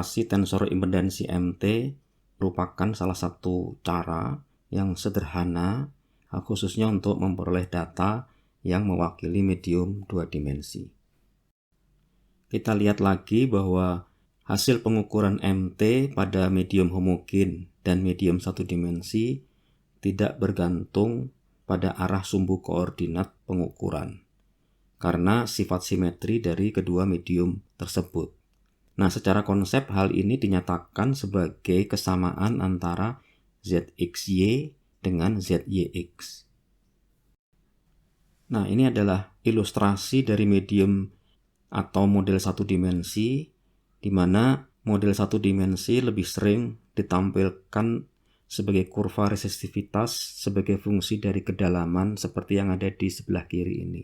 Interpretasi tensor impedansi MT merupakan salah satu cara yang sederhana khususnya untuk memperoleh data yang mewakili medium 2 dimensi. Kita lihat lagi bahwa hasil pengukuran MT pada medium homogen dan medium 1 dimensi tidak bergantung pada arah sumbu koordinat pengukuran karena sifat simetri dari kedua medium tersebut. Nah, secara konsep hal ini dinyatakan sebagai kesamaan antara ZXY dengan ZYX. Nah, ini adalah ilustrasi dari medium atau model 1 dimensi, di mana model 1 dimensi lebih sering ditampilkan sebagai kurva resistivitas sebagai fungsi dari kedalaman seperti yang ada di sebelah kiri ini.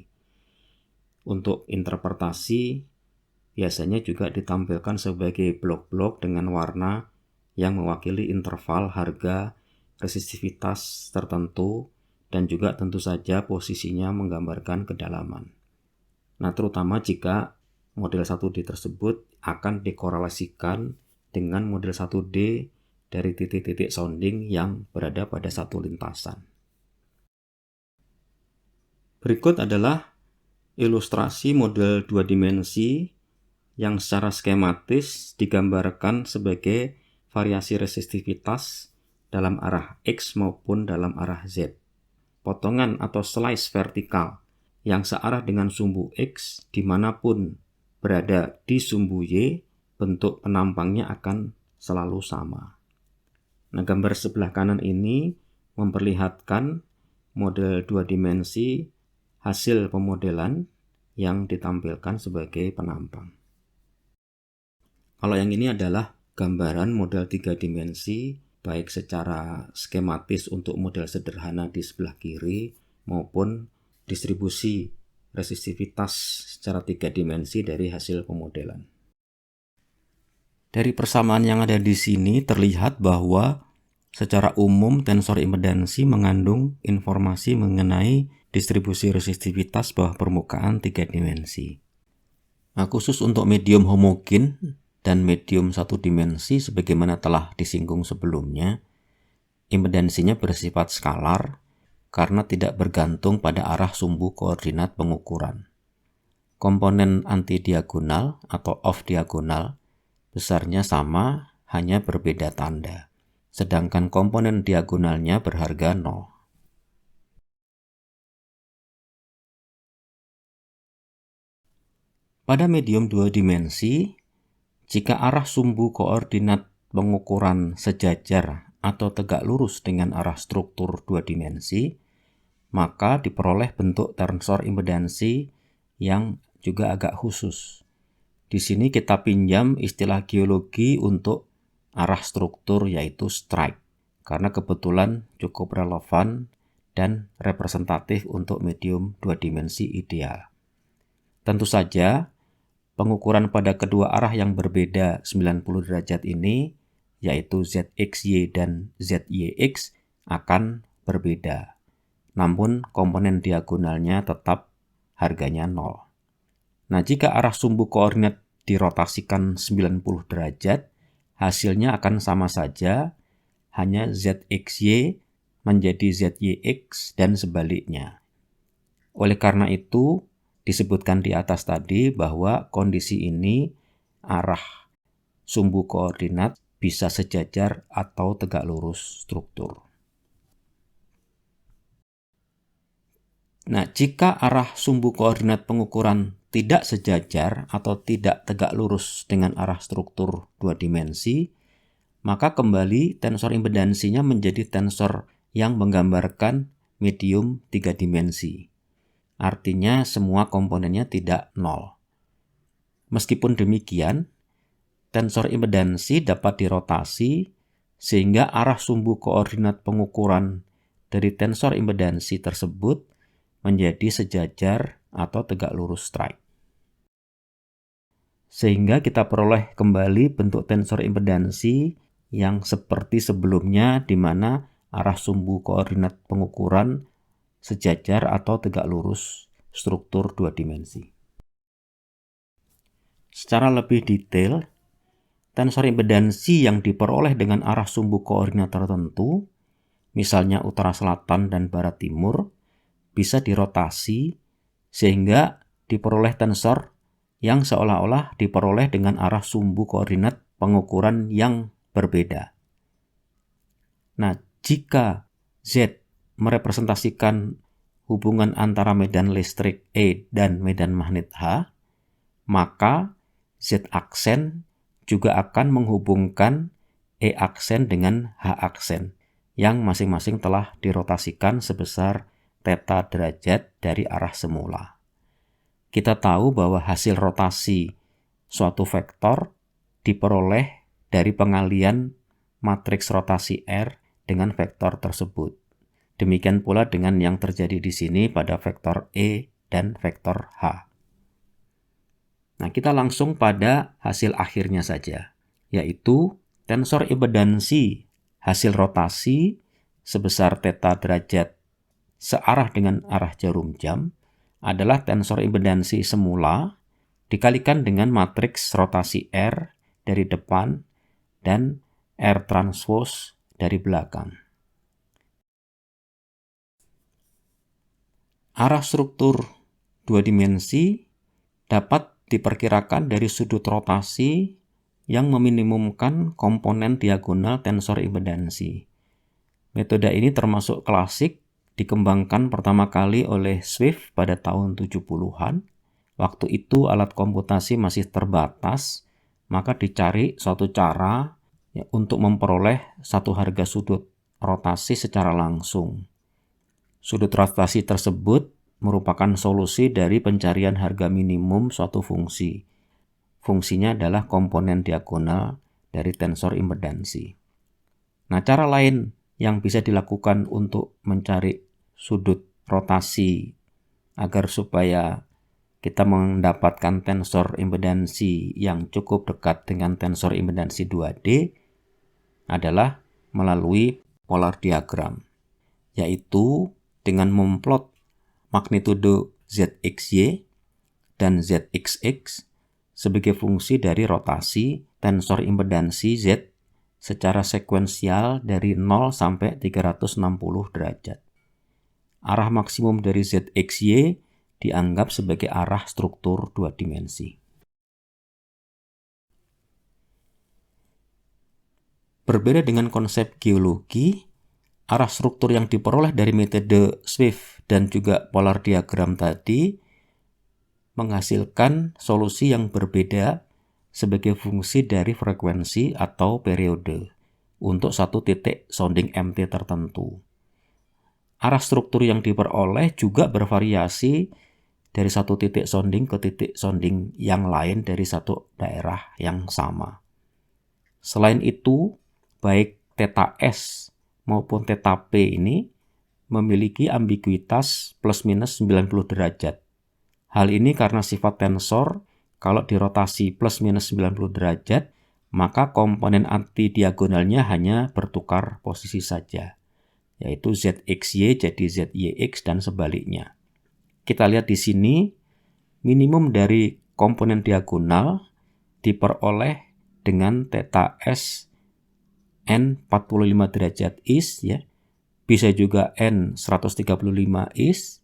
Untuk interpretasi, biasanya juga ditampilkan sebagai blok-blok dengan warna yang mewakili interval harga resistivitas tertentu dan juga tentu saja posisinya menggambarkan kedalaman. Nah, terutama jika model 1D tersebut akan dikorelasikan dengan model 1D dari titik-titik sounding yang berada pada satu lintasan. Berikut adalah ilustrasi model 2 dimensi yang secara skematis digambarkan sebagai variasi resistivitas dalam arah X maupun dalam arah Z. Potongan atau slice vertikal yang searah dengan sumbu X dimanapun berada di sumbu Y, bentuk penampangnya akan selalu sama. Nah, gambar sebelah kanan ini memperlihatkan model 2 dimensi hasil pemodelan yang ditampilkan sebagai penampang. Kalau yang ini adalah gambaran model 3 dimensi, baik secara skematis untuk model sederhana di sebelah kiri maupun distribusi resistivitas secara 3 dimensi dari hasil pemodelan. Dari persamaan yang ada di sini terlihat bahwa secara umum tensor impedansi mengandung informasi mengenai distribusi resistivitas bawah permukaan 3 dimensi. Nah, khusus untuk medium homogen dan medium 1 dimensi sebagaimana telah disinggung sebelumnya, impedansinya bersifat skalar karena tidak bergantung pada arah sumbu koordinat pengukuran. Komponen antidiagonal atau off-diagonal besarnya sama, hanya berbeda tanda, sedangkan komponen diagonalnya berharga 0. Pada medium 2 dimensi, jika arah sumbu koordinat pengukuran sejajar atau tegak lurus dengan arah struktur 2 dimensi, maka diperoleh bentuk tensor impedansi yang juga agak khusus. Di sini kita pinjam istilah geologi untuk arah struktur yaitu strike, karena kebetulan cukup relevan dan representatif untuk medium 2 dimensi ideal. Tentu saja, pengukuran pada kedua arah yang berbeda 90 derajat ini, yaitu ZXY dan ZYX, akan berbeda. Namun komponen diagonalnya tetap harganya 0. Nah, jika arah sumbu koordinat dirotasikan 90 derajat, hasilnya akan sama saja, hanya ZXY menjadi ZYX dan sebaliknya. Oleh karena itu, disebutkan di atas tadi bahwa kondisi ini arah sumbu koordinat bisa sejajar atau tegak lurus struktur. Nah, jika arah sumbu koordinat pengukuran tidak sejajar atau tidak tegak lurus dengan arah struktur 2 dimensi, maka kembali tensor impedansinya menjadi tensor yang menggambarkan medium 3 dimensi. Artinya semua komponennya tidak 0. Meskipun demikian, tensor impedansi dapat dirotasi sehingga arah sumbu koordinat pengukuran dari tensor impedansi tersebut menjadi sejajar atau tegak lurus strike. Sehingga kita peroleh kembali bentuk tensor impedansi yang seperti sebelumnya di mana arah sumbu koordinat pengukuran sejajar atau tegak lurus struktur 2 dimensi. Secara lebih detail, tensor impedansi yang diperoleh dengan arah sumbu koordinat tertentu, misalnya utara selatan dan barat timur, bisa dirotasi sehingga diperoleh tensor yang seolah-olah diperoleh dengan arah sumbu koordinat pengukuran yang berbeda. Nah, jika Z merepresentasikan hubungan antara medan listrik E dan medan magnet H, maka Z aksen juga akan menghubungkan E aksen dengan H aksen yang masing-masing telah dirotasikan sebesar theta derajat dari arah semula. Kita tahu bahwa hasil rotasi suatu vektor diperoleh dari pengalian matriks rotasi R dengan vektor tersebut. Demikian pula dengan yang terjadi di sini pada vektor E dan vektor H. Nah, kita langsung pada hasil akhirnya saja, yaitu tensor impedansi hasil rotasi sebesar theta derajat searah dengan arah jarum jam adalah tensor impedansi semula dikalikan dengan matriks rotasi R dari depan dan R transpose dari belakang. Arah struktur dua dimensi dapat diperkirakan dari sudut rotasi yang meminimumkan komponen diagonal tensor impedansi. Metode ini termasuk klasik, dikembangkan pertama kali oleh Swift pada tahun 70-an. Waktu itu alat komputasi masih terbatas, maka dicari suatu cara untuk memperoleh satu harga sudut rotasi secara langsung. Sudut rotasi tersebut merupakan solusi dari pencarian harga minimum suatu fungsi. Fungsinya adalah komponen diagonal dari tensor impedansi. Nah, cara lain yang bisa dilakukan untuk mencari sudut rotasi agar supaya kita mendapatkan tensor impedansi yang cukup dekat dengan tensor impedansi 2D adalah melalui polar diagram, yaitu dengan memplot magnitudo ZXY dan ZXX sebagai fungsi dari rotasi tensor impedansi Z secara sekuensial dari 0 sampai 360 derajat. Arah maksimum dari ZXY dianggap sebagai arah struktur dua dimensi. Berbeda dengan konsep geologi, arah struktur yang diperoleh dari metode Swift dan juga polar diagram tadi menghasilkan solusi yang berbeda sebagai fungsi dari frekuensi atau periode untuk satu titik sounding MT tertentu. Arah struktur yang diperoleh juga bervariasi dari satu titik sounding ke titik sounding yang lain dari satu daerah yang sama. Selain itu, baik theta S maupun theta P ini memiliki ambiguitas plus minus 90 derajat. Hal ini karena sifat tensor, kalau dirotasi plus minus 90 derajat, maka komponen antidiagonalnya hanya bertukar posisi saja, yaitu ZXY jadi ZYX dan sebaliknya. Kita lihat di sini, minimum dari komponen diagonal diperoleh dengan theta S N 45 derajat is, ya. Bisa juga N 135 is.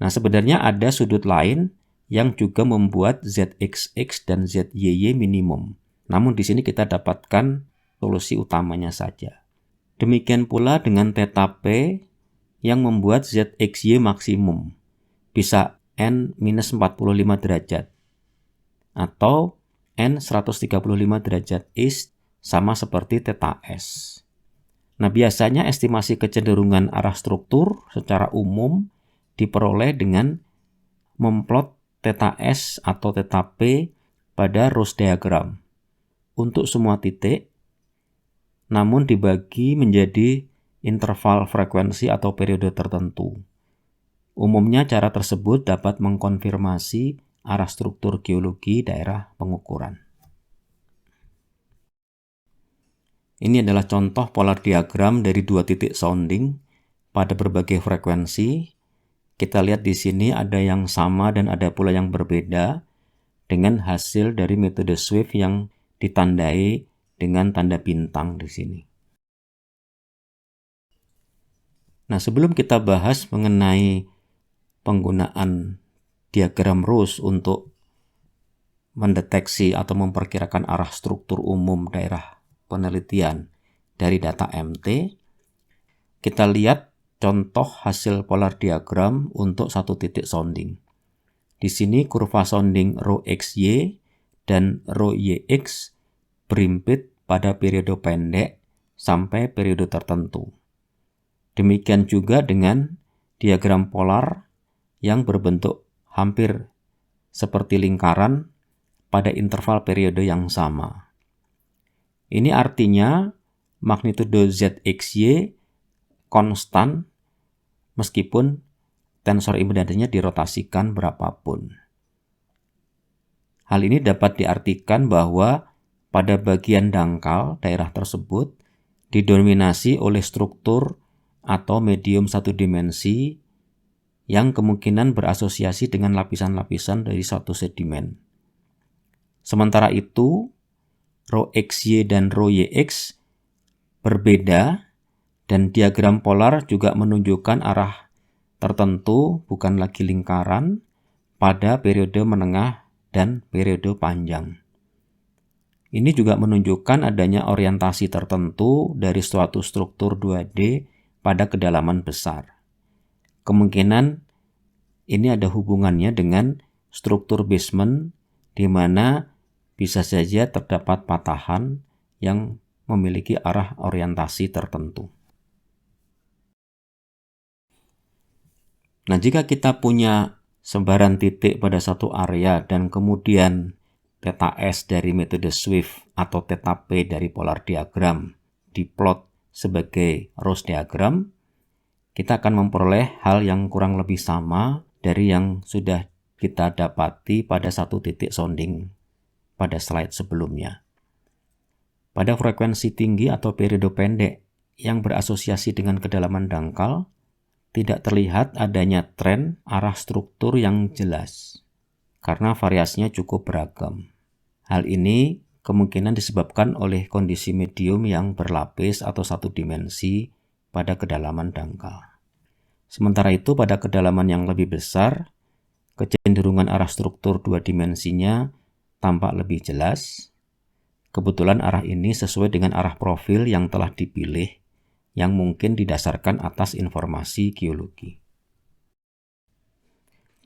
Nah, sebenarnya ada sudut lain yang juga membuat ZXX dan ZYY minimum. Namun di sini kita dapatkan solusi utamanya saja. Demikian pula dengan theta P yang membuat ZXY maksimum. Bisa N minus 45 derajat. Atau N 135 derajat is sama seperti theta S. Nah, biasanya estimasi kecenderungan arah struktur secara umum diperoleh dengan memplot theta S atau theta P pada Rosse diagram untuk semua titik, namun dibagi menjadi interval frekuensi atau periode tertentu. Umumnya cara tersebut dapat mengkonfirmasi arah struktur geologi daerah pengukuran. Ini adalah contoh polar diagram dari dua titik sounding pada berbagai frekuensi. Kita lihat di sini ada yang sama dan ada pula yang berbeda dengan hasil dari metode Swift yang ditandai dengan tanda bintang di sini. Nah, sebelum kita bahas mengenai penggunaan diagram Rose untuk mendeteksi atau memperkirakan arah struktur umum daerah penelitian dari data MT, kita lihat contoh hasil polar diagram untuk satu titik sounding. Di sini kurva sounding rho XY dan rho YX berimpit pada periode pendek sampai periode tertentu. Demikian juga dengan diagram polar yang berbentuk hampir seperti lingkaran pada interval periode yang sama. Ini artinya magnitudo ZXY konstan meskipun tensor impedansinya dirotasikan berapapun. Hal ini dapat diartikan bahwa pada bagian dangkal daerah tersebut didominasi oleh struktur atau medium satu dimensi yang kemungkinan berasosiasi dengan lapisan-lapisan dari suatu sedimen. Sementara itu, rho XY dan rho YX berbeda dan diagram polar juga menunjukkan arah tertentu, bukan lagi lingkaran, pada periode menengah dan periode panjang. Ini juga menunjukkan adanya orientasi tertentu dari suatu struktur 2D pada kedalaman besar. Kemungkinan ini ada hubungannya dengan struktur basement di mana bisa saja terdapat patahan yang memiliki arah orientasi tertentu. Nah, jika kita punya sebaran titik pada satu area dan kemudian theta S dari metode Swift atau theta P dari polar diagram diplot sebagai Rose diagram, kita akan memperoleh hal yang kurang lebih sama dari yang sudah kita dapati pada satu titik sounding pada slide sebelumnya. Pada frekuensi tinggi atau periode pendek yang berasosiasi dengan kedalaman dangkal, tidak terlihat adanya tren arah struktur yang jelas karena variasinya cukup beragam. Hal ini kemungkinan disebabkan oleh kondisi medium yang berlapis atau satu dimensi pada kedalaman dangkal. Sementara itu, pada kedalaman yang lebih besar, kecenderungan arah struktur dua dimensinya tampak lebih jelas. Kebetulan arah ini sesuai dengan arah profil yang telah dipilih, yang mungkin didasarkan atas informasi geologi.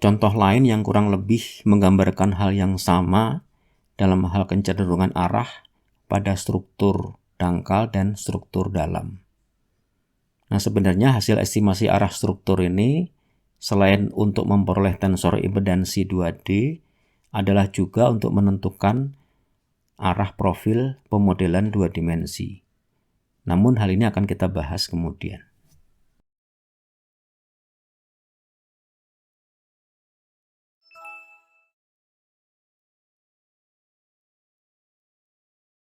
Contoh lain yang kurang lebih menggambarkan hal yang sama dalam hal kecenderungan arah pada struktur dangkal dan struktur dalam. Nah, sebenarnya hasil estimasi arah struktur ini selain untuk memperoleh tensor impedansi 2D adalah juga untuk menentukan arah profil pemodelan dua dimensi. Namun hal ini akan kita bahas kemudian.